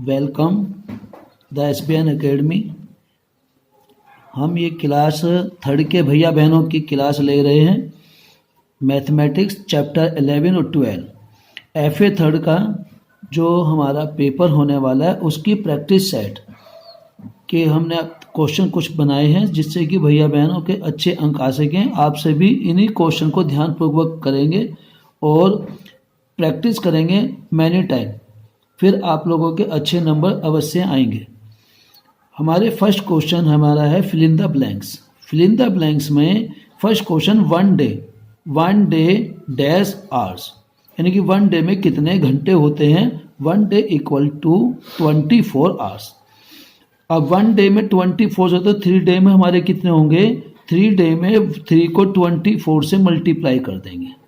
Welcome the SBN academy. हम ये class third के भैया बहनों की क्लास ले रहे हैं। मैथमेटिक्स चैप्टर 11 और 12 एफए थर्ड का जो हमारा पेपर होने वाला है उसकी प्रैक्टिस सेट के हमने क्वेश्चन कुछ बनाए हैं जिससे कि भैया बहनों के अच्छे अंक आ सकें। आपसे भी इन्हीं क्वेश्चन को ध्यानपूर्वक करेंगे और प्रैक्टिस करेंगे मैनी टाइम, फिर आप लोगों के अच्छे नंबर अवश्य आएंगे। हमारे फर्स्ट क्वेश्चन हमारा है fill in the blanks. Fill in the blanks में first question one day dash hours, यानी कि वन डे में कितने घंटे होते हैं। One day equal to 24 hours. अब वन डे में 24 होते तो 3 डे में हमारे कितने होंगे। 3 डे में 3 को 24 से मल्टीप्लाई कर देंगे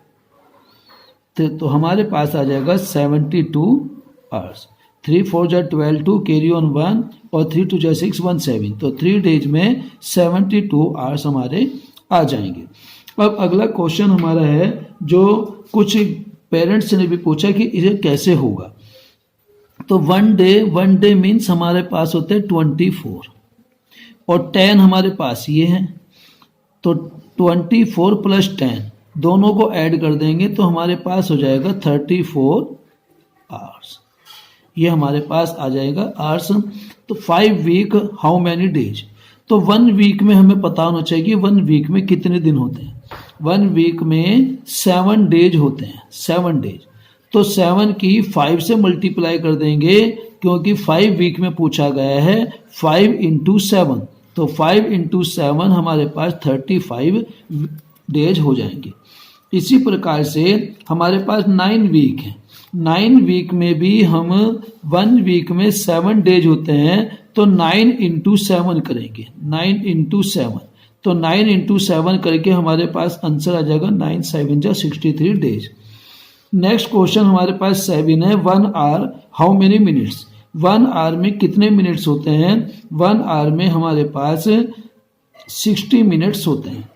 तो हमारे पास आ जाएगा 72 आवर्स। 3 4 जा 12, 2 कैरी ऑन 1 और 3 2 जा 6 1 7। तो 3 डेज में 72 आवर्स हमारे आ जाएंगे। अब अगला क्वेश्चन हमारा है जो कुछ पेरेंट्स ने भी पूछा कि इसे कैसे होगा। तो वन डे मीन्स हमारे पास होते हैं 24 और 10 हमारे पास ये है। तो 24 प्लस 10 दोनों को ऐड कर देंगे तो हमारे पास हो जाएगा 34 आवर्स। ये हमारे पास आ जाएगा आवर्स। तो 5 वीक हाउ मैनी डेज। तो 1 वीक में हमें पता होना चाहिए कि 1 वीक में कितने दिन होते हैं। 1 वीक में 7 डेज होते हैं, 7 डेज। तो 7 की 5 से मल्टीप्लाई कर देंगे क्योंकि 5 वीक में पूछा गया है। 5 इंटू 7, तो 5 इंटू 7 हमारे पास 35 डेज हो जाएंगे। इसी प्रकार से हमारे पास 9 वीक है। 9 वीक में भी हम 1 वीक में 7 डेज होते हैं तो 9 इंटू 7 करेंगे। 9 इंटू 7, तो 9 इंटू 7 करके हमारे पास आंसर आ जाएगा 9 7 जा 63 डेज। नेक्स्ट क्वेश्चन हमारे पास 7 है 1 hour how many minutes. 1 hour में कितने मिनट्स होते हैं। 1 आवर में हमारे पास 60 मिनट्स होते हैं।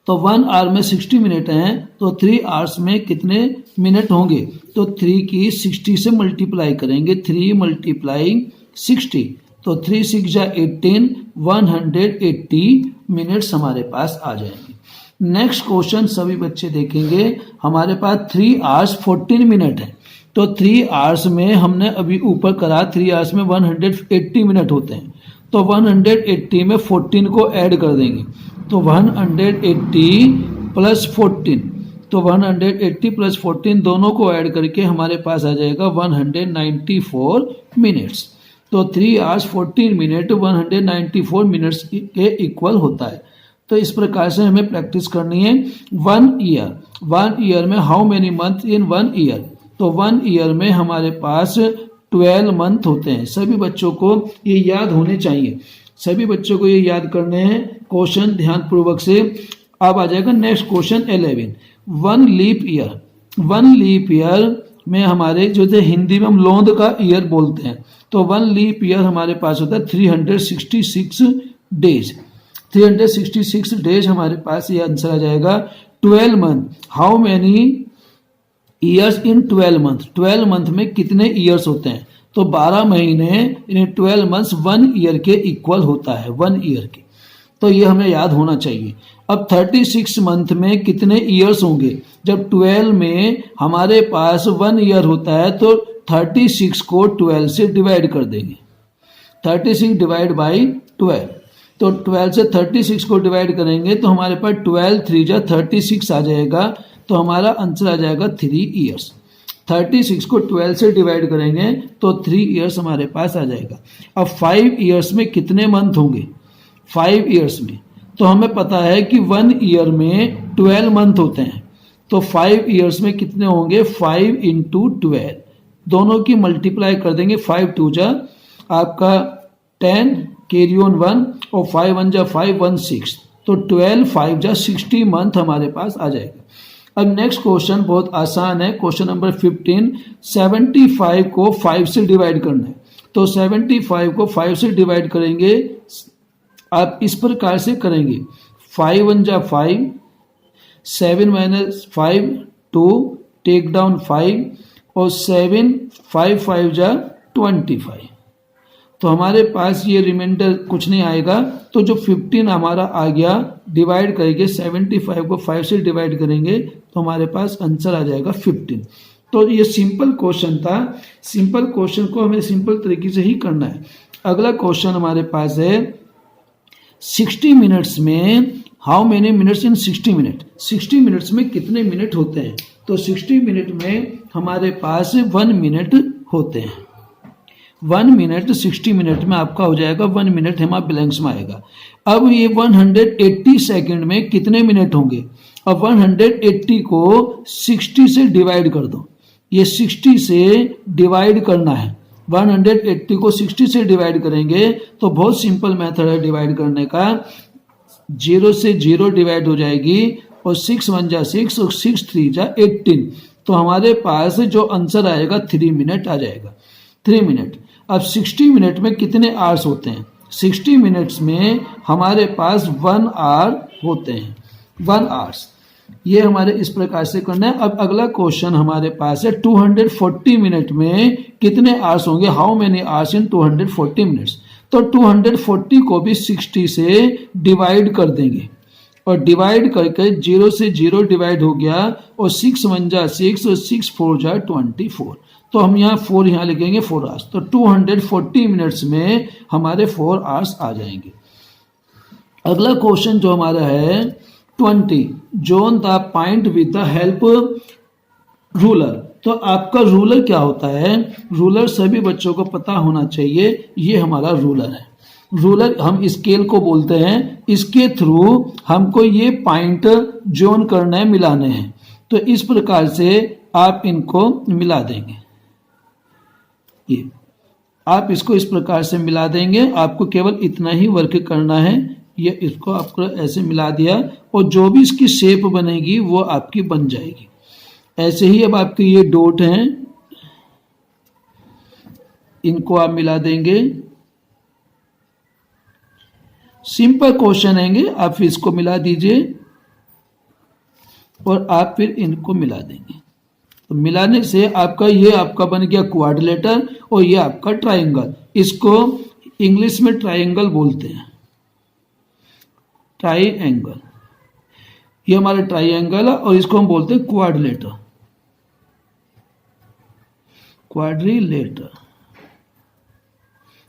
तो 1 आवर में 60 मिनट हैं तो 3 आवर्स में कितने मिनट होंगे। तो 3 की 60 से मल्टीप्लाई करेंगे। 3 मल्टीप्लाई 60, तो 3 6 जा 18, 180 मिनट्स हमारे पास आ जाएंगे। नेक्स्ट क्वेश्चन सभी बच्चे देखेंगे। हमारे पास 3 आवर्स 14 मिनट है। तो 3 आवर्स में हमने अभी ऊपर करा 3 आवर्स में 180 मिनट होते हैं। तो 180 में 14 को ऐड कर देंगे तो 180 प्लस 14, तो 180 प्लस 14 दोनों को ऐड करके हमारे पास आ जाएगा 194 मिनट्स। तो 3 आवर्स 14 मिनट 194 मिनट्स के इक्वल होता है। तो इस प्रकार से हमें प्रैक्टिस करनी है। 1 ईयर में how many month in 1 year. तो 1 ईयर में हमारे पास 12 मंथ होते हैं। सभी बच्चों को ये याद होने चाहिए, सभी बच्चों को ये याद करने हैं क्वेश्चन ध्यानपूर्वक से। अब आ जाएगा next question 11 1 leap year. 1 leap year में हमारे जो थे हिंदी में हम लोंद का ईयर बोलते हैं। तो 1 लीप ईयर हमारे पास होता है 366 डेज। 366 डेज हमारे पास ये आंसर आ जाएगा। 12 month how many years in 12 month. 12 month में कितने ईयर्स होते हैं। तो 12 महीने इन 12 मंथ्स 1 ईयर के इक्वल होता है, 1 ईयर के। तो ये हमें याद होना चाहिए। अब 36 मंथ में कितने ईयर्स होंगे। जब 12 में हमारे पास 1 ईयर होता है तो 36 को 12 से डिवाइड कर देंगे। 36 डिवाइड बाई 12, तो 12 से 36 को डिवाइड करेंगे तो हमारे पास 12 3 जा 36 आ जाएगा। तो हमारा आंसर आ जाएगा 3 ईयर्स। 36 को 12 से डिवाइड करेंगे तो 3 ईयर्स हमारे पास आ जाएगा। अब 5 ईयर्स में कितने मंथ होंगे। 5 ईयर्स में तो हमें पता है कि 1 ईयर में 12 मंथ होते हैं। तो 5 ईयर्स में कितने होंगे। 5 इंटू 12 दोनों की मल्टीप्लाई कर देंगे। 5 2 जा आपका 10 कैरी ऑन 1 और 5 1 जा 5 1 6, तो 12 5 जा 60 मंथ हमारे पास आ जाएगा। अब नेक्स्ट क्वेश्चन बहुत आसान है। क्वेश्चन नंबर 15 75 को 5 से डिवाइड करना है। तो 75 को 5 से डिवाइड करेंगे। आप इस प्रकार से करेंगे 5 1 जा 5, 7 माइनस 5 2, टेक डाउन 5 और 7 5 5 जा 25। तो हमारे पास ये रिमाइंडर कुछ नहीं आएगा, तो जो 15 हमारा आ गया डिवाइड करेंगे 75 को 5 से डिवाइड करेंगे तो हमारे पास आंसर आ जाएगा 15। तो ये सिंपल क्वेश्चन था। सिंपल क्वेश्चन को हमें सिंपल तरीके से ही करना है। अगला क्वेश्चन हमारे पास है 60 मिनट्स में how many minutes in 60 minute. 60 minutes में कितने मिनट होते हैं? तो 60 मिनट में हमारे पास 1 मिनट होते हैं। 1 मिनट 60 मिनट में आपका हो जाएगा 1 मिनट हमारा ब्लैंक्स में आएगा। अब ये 180 सेकंड में कितने मिनट होंगे? अब 180 को 60 से डिवाइड कर दो। ये 60 से डिवाइड करना है। 180 को 60 से डिवाइड करेंगे तो बहुत सिंपल मेथड है डिवाइड करने का। 0 से 0 डिवाइड हो जाएगी और 6 1 जा 6 और 6 3 जा 18। तो हमारे पास जो आंसर आएगा 3 मिनट आ जाएगा। 3 मिनट। अब 60 मिनट में कितने आवर्स होते हैं? 60 मिनट्स में हमारे पास 1 आवर होते हैं। 1 आवर्स। ये हमारे इस प्रकार से करना है। अब अगला क्वेश्चन हमारे पास है 240 मिनट में कितने आवर्स होंगे? How many hours in 240 minutes. तो 240 को भी 60 से डिवाइड कर देंगे और डिवाइड करके 0 से 0 डिवाइड हो गया और 6 1 जा 6 और 6 4 जा 24। तो हम यहाँ 4 यहाँ लिखेंगे 4 आवर्स। तो 240 मिनट्स में हमारे 4 आवर्स आ जाएंगे। अगला क्वेश्चन जो हमारा है 20 zone the point with the help ruler. तो आपका रूलर क्या होता है? रूलर सभी बच्चों को पता होना चाहिए। ये हमारा रूलर है। रूलर हम स्केल को बोलते हैं। इसके थ्रू हमको ये पॉइंट जोन करना है, मिलाने हैं। तो इस प्रकार से आप इनको मिला देंगे। ये आप इसको इस प्रकार से मिला देंगे। आपको केवल इतना ही वर्क करना है। ये इसको आपको ऐसे मिला दिया और जो भी इसकी शेप बनेगी वो आपकी बन जाएगी। ऐसे ही अब आपके ये डॉट हैं, इनको आप मिला देंगे। सिंपल क्वेश्चन आएंगे, आप इसको मिला दीजिए और आप फिर इनको मिला देंगे। तो मिलाने से आपका ये आपका बन गया क्वाड्रिलेटर और ये आपका ट्राइंगल। इसको इंग्लिश में ट्राइंगल बोलते हैं। ट्राइंगल, ये हमारा ट्राइंगल है और इसको हम बोलते हैं क्वाड्रिलेटर। क्वाड्रिलेटर,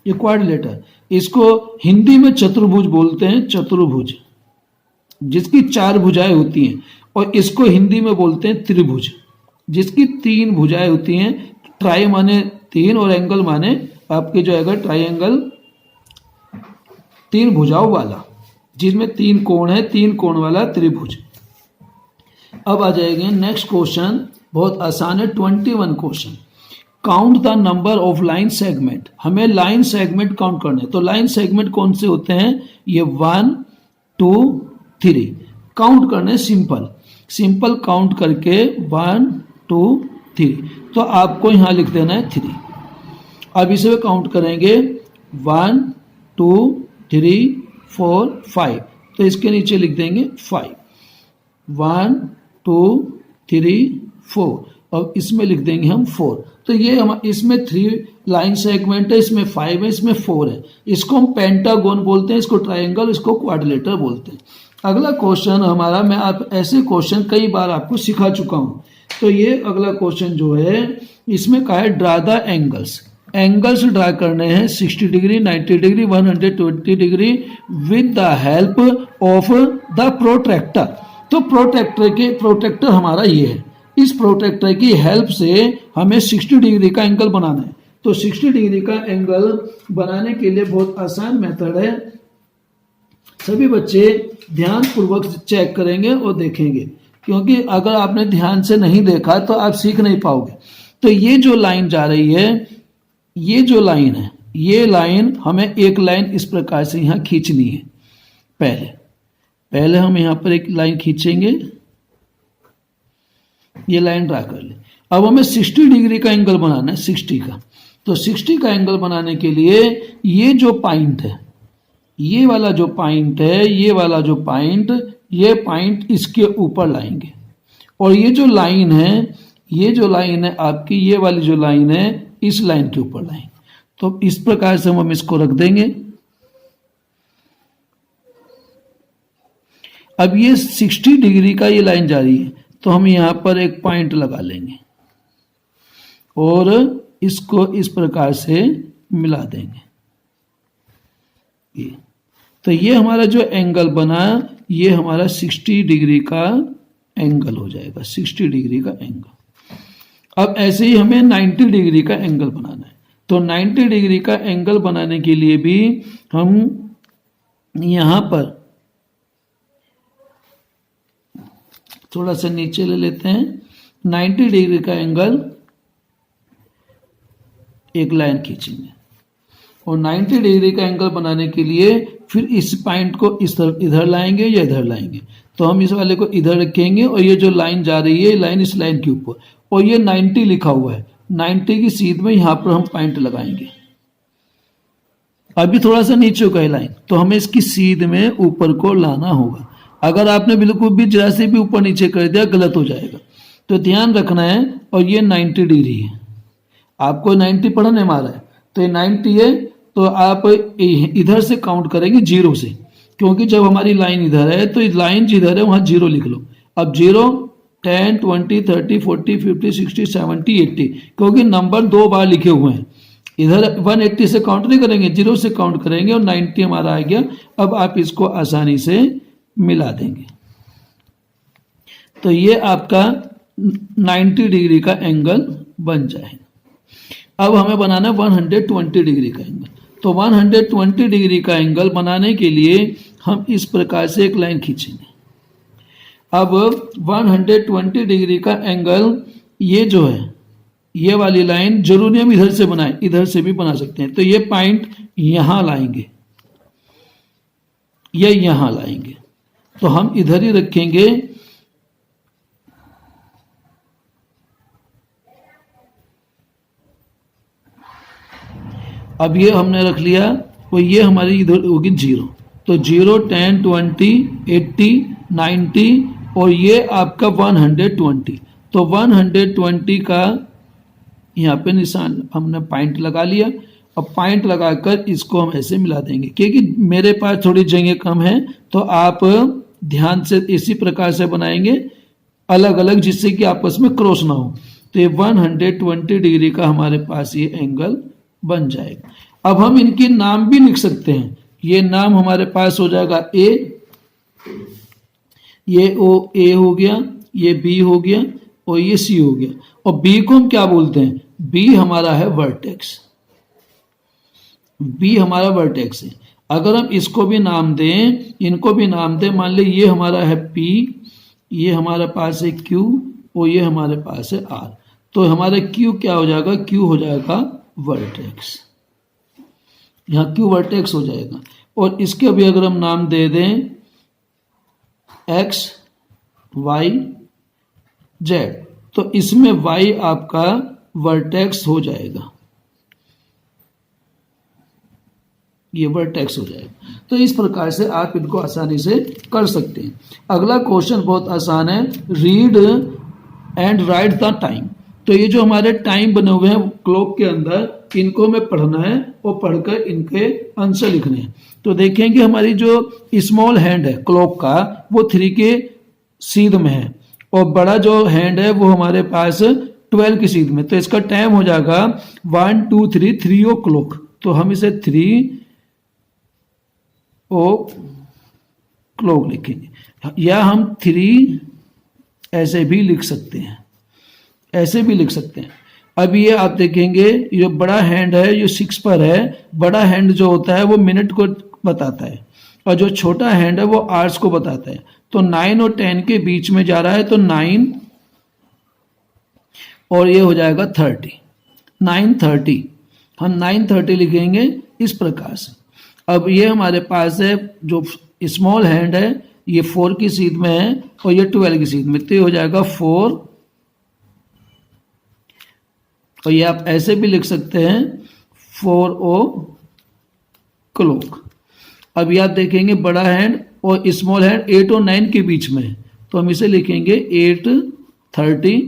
ये क्वाड्रिलेटर। इसको हिंदी में चतुर्भुज बोलते हैं। चतुर्भुज जिसकी 4 भुजाएं होती हैं। और इसको हिंदी में बोलते हैं त्रिभुज जिसकी 3 भुजाएं होती हैं। ट्राई माने 3 और एंगल माने आपके जो है ट्राइंगल 3 भुजाओं वाला, जिसमें 3 कोण है, 3 कोण वाला त्रिभुज। अब आ जाएंगे नेक्स्ट क्वेश्चन, बहुत आसान है। 21 question, count the number of line segment. हमें लाइन सेगमेंट काउंट करने। तो लाइन सेगमेंट कौन से होते हैं? ये 1 2 3 काउंट करने। सिंपल सिंपल काउंट करके 1 2 3। तो आपको यहां लिख देना है 3। अब इसे काउंट करेंगे 1 2 3 4 5। तो इसके नीचे लिख देंगे 5। 1 2 3 4 और इसमें लिख देंगे हम 4। तो ये हम इसमें 3 लाइन सेगमेंट है, इसमें 5 है, इसमें 4 है। इसको हम पेंटागोन बोलते हैं, इसको ट्राइंगल, इसको क्वाड्रिलेटर बोलते हैं। अगला क्वेश्चन हमारा, मैं आप ऐसे क्वेश्चन कई बार आपको सिखा चुका हूं। तो ये अगला क्वेश्चन जो है इसमें कहा है draw the angles. Angles draw करने हैं 60 degree 90 degree 120 degree with the help of the protractor. तो प्रोट्रैक्टर हमारा ये है। इस प्रोट्रैक्टर की हेल्प से हमें 60 डिग्री का एंगल बनाना है। तो 60 डिग्री का एंगल बनाने के लिए बहुत आसान मेथड है। सभी बच्चे ध्यान पूर्वक चेक करेंगे और देखेंगे, क्योंकि अगर आपने ध्यान से नहीं देखा तो आप सीख नहीं पाओगे। तो ये जो लाइन जा रही है, ये जो लाइन है, ये लाइन हमें एक लाइन इस प्रकार से यहां खींचनी है। पहले हम यहां पर एक लाइन खींचेंगे, ये लाइन ड्रा कर ले। अब हमें 60 डिग्री का एंगल बनाना है, 60 का। तो 60 का एंगल बनाने के लिए ये जो पॉइंट है, ये वाला जो पॉइंट है, ये वाला जो पॉइंट, ये पॉइंट इसके ऊपर लाएंगे। और ये जो लाइन है, ये जो लाइन है आपकी, ये वाली जो लाइन है, इस लाइन के ऊपर लाएंगे। तो इस प्रकार से हम इसको रख देंगे। अब ये 60 डिग्री का ये लाइन जा रही है, तो हम यहां पर एक पॉइंट लगा लेंगे और इसको इस प्रकार से मिला देंगे। तो ये हमारा जो एंगल बना, ये हमारा 60 डिग्री का एंगल हो जाएगा, 60 डिग्री का एंगल। अब ऐसे ही हमें 90 डिग्री का एंगल बनाना है। तो 90 डिग्री का एंगल बनाने के लिए भी हम यहां पर थोड़ा सा नीचे ले लेते हैं। 90 डिग्री का एंगल एक लाइन खींचेंगे और 90 डिग्री का एंगल बनाने के लिए फिर इस पॉइंट को इस तरफ इधर लाएंगे या इधर लाएंगे। तो हम इस वाले को इधर रखेंगे और ये जो लाइन जा रही है, लाइन इस लाइन के ऊपर, और ये 90 लिखा हुआ है, 90 की सीध में यहां पर हम पॉइंट लगाएंगे। अभी थोड़ा सा नीचे का है लाइन, तो हमें इसकी सीध में ऊपर को लाना होगा। अगर आपने बिल्कुल भी जरा से भी ऊपर नीचे कर दिया, गलत हो जाएगा। तो ध्यान रखना है। और ये 90 डिग्री है, आपको 90 पढ़ने में आ रहा है, तो ये 90 है। तो आप इधर से काउंट करेंगे 0 से, क्योंकि जब हमारी लाइन इधर है तो लाइन जिधर है वहां 0 लिख लो। अब 0, 10, 20, 30, 40, 50, 60, 70, 80, क्योंकि नंबर 2 बार लिखे हुए हैं। इधर 180 से काउंट नहीं करेंगे, 0 से काउंट करेंगे और 90 हमारा आ गया। अब आप इसको आसानी से मिला देंगे। तो ये आपका 90 डिग्री का एंगल बन जाएगा। अब हमें बनाना है 120 डिग्री का एंगल। तो 120 डिग्री का एंगल बनाने के लिए हम इस प्रकार से एक लाइन खींचेंगे। अब 120 डिग्री का एंगल ये जो है, ये वाली लाइन जरूरी हम इधर से बनाएं, इधर से भी बना सकते हैं। तो ये पॉइंट यहां लाएंगे, ये यहां लाएंगे, तो हम इधर ही रखेंगे। अब ये हमने रख लिया, और ये हमारी इधर होगी 0। तो 0, 10, 20, 80, 90 और ये आपका 120। तो 120 का यहाँ पे निशान हमने पॉइंट लगा लिया। अब पॉइंट लगाकर इसको हम ऐसे मिला देंगे, क्योंकि मेरे पास थोड़ी जगह कम है, तो आप ध्यान से इसी प्रकार से बनाएंगे अलग अलग, जिससे कि आपस में क्रॉस ना हो। तो ये 120 डिग्री का हमारे पास ये एंगल बन जाएगा। अब हम इनके नाम भी लिख सकते हैं। ये नाम हमारे पास हो जाएगा ए, ये ए हो गया, ये बी हो गया और ये सी हो गया। और बी को हम क्या बोलते हैं? बी हमारा है वर्टेक्स, बी हमारा वर्टेक्स है। अगर हम इसको भी नाम दें, इनको भी नाम दें, मान ली ये हमारा है पी, ये हमारे पास है क्यू और ये हमारे पास है आर। तो हमारा क्यू क्या हो जाएगा? क्यू हो जाएगा वर्टेक्स, यहाँ क्यू वर्टेक्स हो जाएगा। और इसके भी अगर हम नाम दे दें एक्स वाई जेड, तो इसमें वाई आपका वर्टेक्स हो जाएगा, ये वर्टेक्स हो जाएगा। तो इस प्रकार से आप इनको आसानी से कर सकते हैं। अगला क्वेश्चन बहुत आसान है, read and right the time. तो ये जो हमारे टाइम बने हुए हैं क्लॉक के अंदर, इनको हमें पढ़ना है और पढ़कर इनके आंसर लिखने हैं। तो देखेंगे हमारी जो स्मॉल हैंड है क्लॉक का, वो 3 के सीध में है, और बड़ा जो हैंड है वो हमारे पास 12 की सीध में। तो इसका टाइम हो जाएगा 1 2 3 3 ओ क्लॉक। तो हम इसे 3 ओ क्लॉक लिखेंगे, या हम 3 ऐसे भी लिख सकते हैं, ऐसे भी लिख सकते हैं। अब ये आप देखेंगे, ये बड़ा हैंड है, ये 6 पर है। बड़ा हैंड जो होता है वो मिनट को बताता है, और जो छोटा हैंड है वो आवर्स को बताता है। तो 9 और 10 के बीच में जा रहा है, तो 9 और ये हो जाएगा 30, 9:30। हम 9:30 लिखेंगे इस प्रकार से। अब ये हमारे पास है जो स्मॉल हैंड है, ये 4 की सीध में है और ये 12 की सीध में, तो ये हो जाएगा 4। और ये आप ऐसे भी लिख सकते हैं 4 ओ क्लॉक। अब ये आप देखेंगे बड़ा हैंड और स्मॉल हैंड 8 और 9 के बीच में है, तो हम इसे लिखेंगे 8:30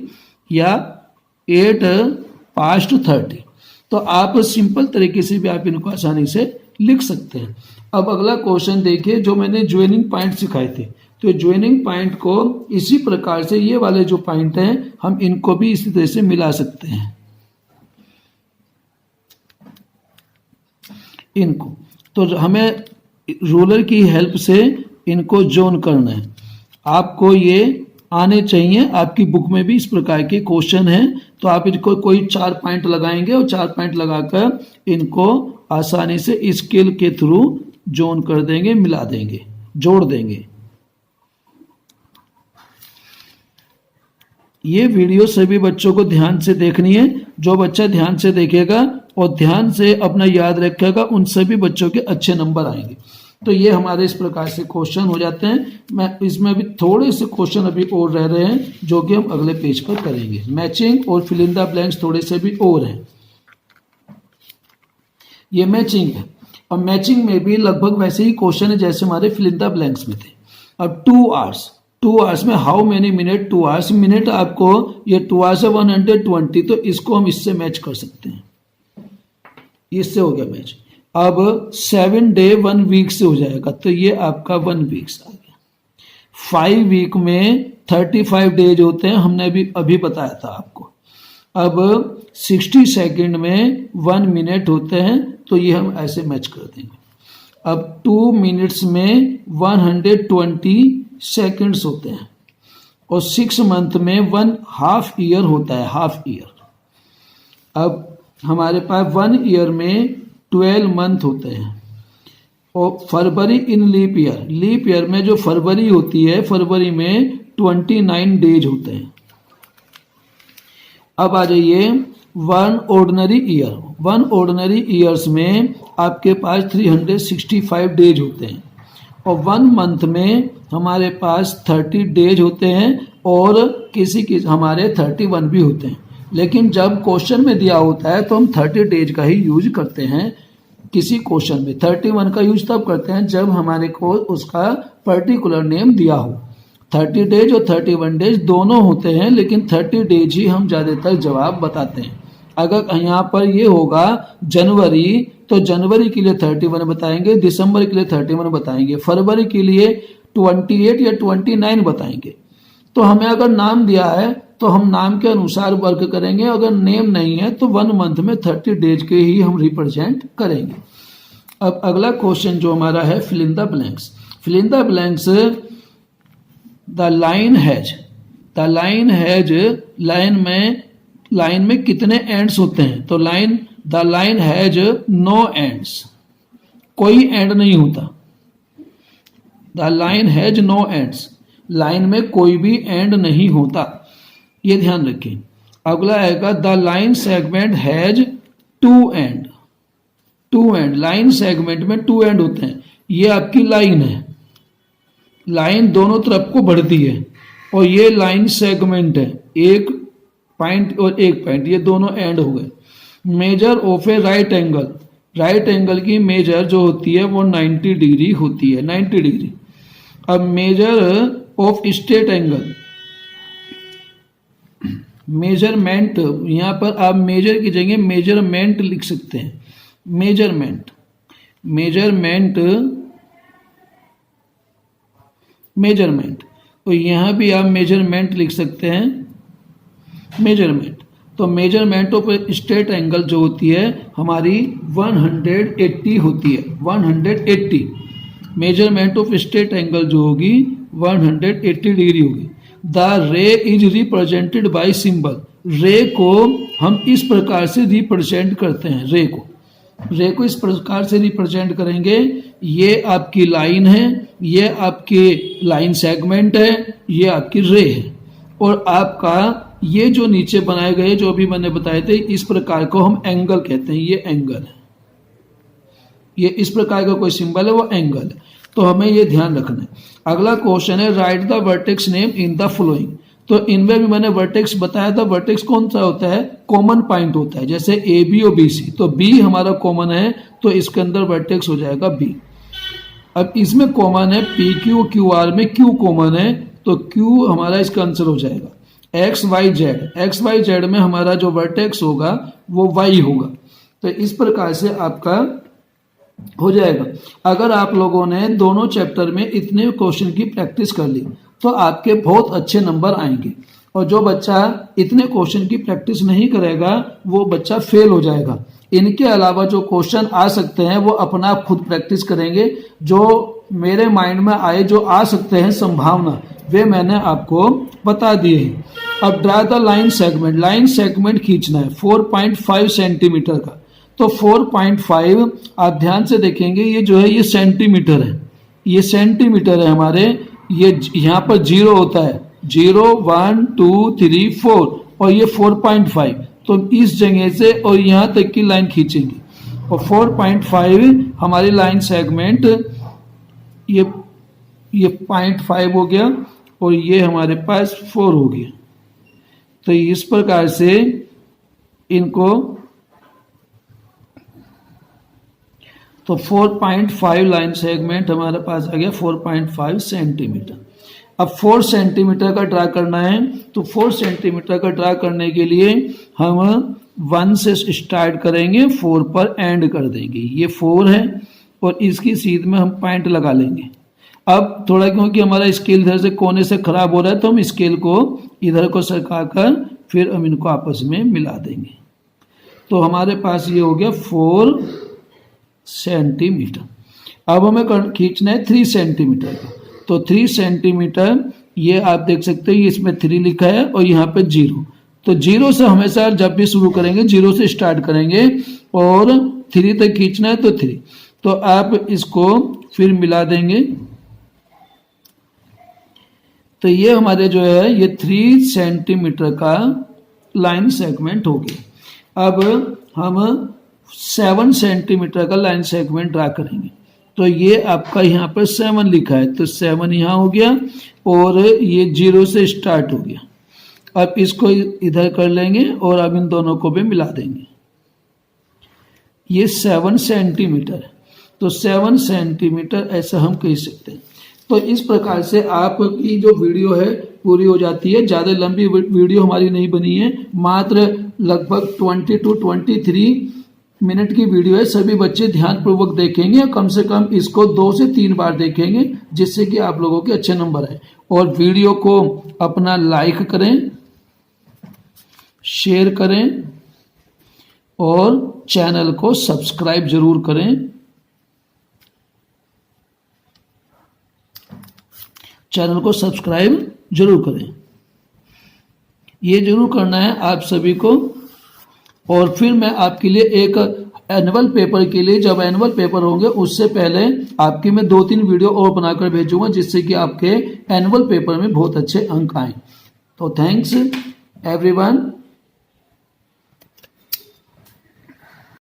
या 8 past 30। तो आप सिंपल तरीके से भी आप इनको आसानी से लिख सकते हैं। अब अगला क्वेश्चन देखिए, जो मैंने ज्वाइनिंग पॉइंट सिखाए थे, तो ज्वाइनिंग पॉइंट को इसी प्रकार से ये वाले जो पॉइंट हैं हम इनको भी इसी तरह से मिला सकते हैं। इनको तो हमें रूलर की हेल्प से इनको जोन करना है। आपको ये आने चाहिए, आपकी बुक में भी इस प्रकार के क्वेश्चन हैं, तो आप इनको कोई 4 पॉइंट लगाएंगे और 4 पॉइंट लगाकर इनको आसानी से स्केल के थ्रू जोन कर देंगे, मिला देंगे, जोड़ देंगे। ये वीडियो सभी बच्चों को ध्यान से देखनी है। जो बच्चा ध्यान से देखेगा और ध्यान से अपना याद रखेगा, उन सभी बच्चों के अच्छे नंबर आएंगे। तो ये हमारे इस प्रकार से क्वेश्चन हो जाते हैं। मैं इसमें भी थोड़े से क्वेश्चन अभी और रह रहे हैं जो कि हम अगले पेज पर करेंगे। मैचिंग और फिल इन द ब्लैंक्स थोड़े से भी और हैं। ये मैचिंग है और मैचिंग में भी लगभग वैसे ही क्वेश्चन है जैसे हमारे फिल इन द ब्लैंक्स में थे। अब 2 आवर्स में how many minute, 2 hours minute आपको ये 2 आवर्स है 120, तो इसको हम इससे मैच कर सकते हैं। इससे हो गया मैच। अब 7 डे 1 वीक से हो जाएगा, तो ये आपका 1 वीक्स आ गया। 5 वीक में 35 डेज होते हैं, हमने अभी बताया था आपको। अब 60 सेकंड में 1 मिनट होते हैं, तो ये हम ऐसे मैच कर देंगे। अब 2 मिनट्स में 120 सेकंड्स होते हैं और 6 मंथ में 1 हाफ ईयर होता है, हाफ ईयर। अब हमारे पास 1 ईयर में 12 मंथ होते हैं और फरवरी इन लीप ईयर में जो फरवरी होती है, फरवरी में 29 डेज होते हैं। अब आ जाइए 1 ऑर्डिनरी ईयर्स में आपके पास 365 डेज होते हैं और 1 मंथ में हमारे पास 30 डेज होते हैं और किसी हमारे 31 भी होते हैं। लेकिन जब क्वेश्चन में दिया होता है तो हम 30 डेज का ही यूज करते हैं। किसी क्वेश्चन में 31 का यूज तब करते हैं जब हमारे को उसका पर्टिकुलर नेम दिया हो। 30 डेज और 31 डेज दोनों होते हैं, लेकिन 30 डेज ही हम ज़्यादातर जवाब बताते हैं। अगर यहाँ पर ये होगा जनवरी, तो जनवरी के लिए 31 बताएंगे, दिसंबर के लिए 31 बताएंगे, फरवरी के लिए 28 या 29 बताएंगे। तो हमें अगर नाम दिया है तो हम नाम के अनुसार वर्क करेंगे, अगर नेम नहीं है तो 1 मंथ में 30 डेज के ही हम रिप्रेजेंट करेंगे। अब अगला क्वेश्चन जो हमारा है fill in the blanks. Fill in the blanks, the line has line में कितने एंड्स होते हैं? तो the line has no ends, कोई एंड नहीं होता। The line has no ends, line में कोई भी एंड नहीं होता, ये ध्यान रखें। अगला आएगा the line segment has 2 and. Line segment में 2 एंड होते हैं। ये आपकी लाइन है, लाइन दोनों तरफ को बढ़ती है और ये लाइन सेगमेंट है, एक पॉइंट और एक पॉइंट, ये दोनों एंड हो गए। Measure of A right angle की मेजर जो होती है वो 90 डिग्री होती है, 90 डिग्री। अब measure of straight angle, measurement, यहाँ पर आप मेजर की जगह मेजरमेंट लिख सकते हैं। मेजरमेंट तो यहाँ भी आप मेजरमेंट लिख सकते हैं, मेजरमेंट। तो मेजरमेंट ऑफ स्ट्रेट एंगल जो होती है हमारी 180 होती है, 180। मेजरमेंट ऑफ स्ट्रेट एंगल जो होगी 180 डिग्री होगी। द रे इज रिप्रेजेंटेड बाय सिंबल, रे को हम इस प्रकार से रिप्रेजेंट करते हैं। रे को इस प्रकार से रिप्रेजेंट करेंगे, ये आपकी लाइन है, ये आपके लाइन सेगमेंट है, ये आपकी रे है, और आपका ये जो नीचे बनाए गए जो अभी मैंने बताए थे, इस प्रकार को हम एंगल कहते हैं। ये एंगल है, ये इस प्रकार का कोई सिंबल है वो एंगल है, तो हमें ये ध्यान रखना है। अगला क्वेश्चन है right the vertex name in the following. तो इनमें भी मैंने वर्टेक्स बताया था। वर्टेक्स कौन सा होता है? कॉमन पॉइंट होता है, जैसे ए बी और बी सी। तो बी हमारा कॉमन है तो इसके अंदर वर्टेक्स हो जाएगा बी। अब इसमें कॉमन है पी क्यू, क्यू आर में क्यू कॉमन है तो क्यू हमारा इसका आंसर हो जाएगा। एक्स वाई जेड में हमारा जो वर्टेक्स होगा वो वाई होगा। तो इस प्रकार से आपका हो जाएगा। अगर आप लोगों ने दोनों चैप्टर में इतने क्वेश्चन की प्रैक्टिस कर ली तो आपके बहुत अच्छे नंबर आएंगे, और जो बच्चा इतने क्वेश्चन की प्रैक्टिस नहीं करेगा वो बच्चा फेल हो जाएगा। इनके अलावा जो क्वेश्चन आ सकते हैं वो अपना आप खुद प्रैक्टिस करेंगे। जो मेरे माइंड में आए, जो आ सकते हैं संभावना, वे मैंने आपको बता दिए हैं। अब draw the line segment, line segment खींचना है 4.5 सेंटीमीटर का। तो 4.5 आप ध्यान से देखेंगे, ये जो है ये सेंटीमीटर है, ये सेंटीमीटर है हमारे। ये यहाँ पर 0 होता है, 0 1 2 3 4, और ये 4.5। तो इस जगह से और यहाँ तक की लाइन खींचेंगे, और 4.5 हमारी लाइन सेगमेंट ये 0.5 हो गया, और ये हमारे पास 4 हो गया। तो इस प्रकार से इनको, तो 4.5 लाइन सेगमेंट हमारे पास आ गया 4.5 सेंटीमीटर। अब 4 सेंटीमीटर का ड्रा करना है, तो 4 सेंटीमीटर का ड्रा करने के लिए हम 1 से स्टार्ट करेंगे, 4 पर एंड कर देंगे। ये 4 है और इसकी सीध में हम पॉइंट लगा लेंगे। अब थोड़ा क्योंकि हमारा स्केल इधर से कोने से खराब हो रहा है तो हम स्केल को इधर को सरका कर फिर हम इनको आपस में मिला देंगे। तो हमारे पास ये हो गया 4 सेंटीमीटर। अब हमें खींचना है 3 सेंटीमीटर का। तो 3 सेंटीमीटर, ये आप देख सकते हैं इसमें 3 लिखा है और यहाँ पे 0। तो 0 से हमेशा जब भी शुरू करेंगे 0 से स्टार्ट करेंगे और 3 तक खींचना है, तो 3। तो आप इसको फिर मिला देंगे। तो ये हमारे जो है ये 3 सेंटीमीटर का लाइन सेगमेंट हो गया। अब हम 7 सेंटीमीटर का लाइन सेगमेंट ड्रा करेंगे। तो ये आपका यहाँ पर 7 लिखा है, तो 7 यहाँ हो गया और ये 0 से स्टार्ट हो गया। अब इसको इधर कर लेंगे और अब इन दोनों को भी मिला देंगे। ये 7 सेंटीमीटर है, तो 7 सेंटीमीटर ऐसा हम कह सकते हैं। तो इस प्रकार से आपकी जो वीडियो है पूरी हो जाती है। ज़्यादा लंबी वीडियो हमारी नहीं बनी है, मात्र लगभग 20 to 23 मिनट की वीडियो है। सभी बच्चे ध्यानपूर्वक देखेंगे और कम से कम इसको 2 से 3 बार देखेंगे, जिससे कि आप लोगों के अच्छे नंबर आए। और वीडियो को अपना लाइक करें, शेयर करें और चैनल को सब्सक्राइब जरूर करें। चैनल को सब्सक्राइब जरूर करें, ये जरूर करना है आप सभी को। और फिर मैं आपके लिए एक एनुअल पेपर के लिए, जब एनुअल पेपर होंगे उससे पहले आपकी मैं 2-3 वीडियो और बनाकर भेजूंगा, जिससे कि आपके एनुअल पेपर में बहुत अच्छे अंक आए। तो थैंक्स एवरीवन।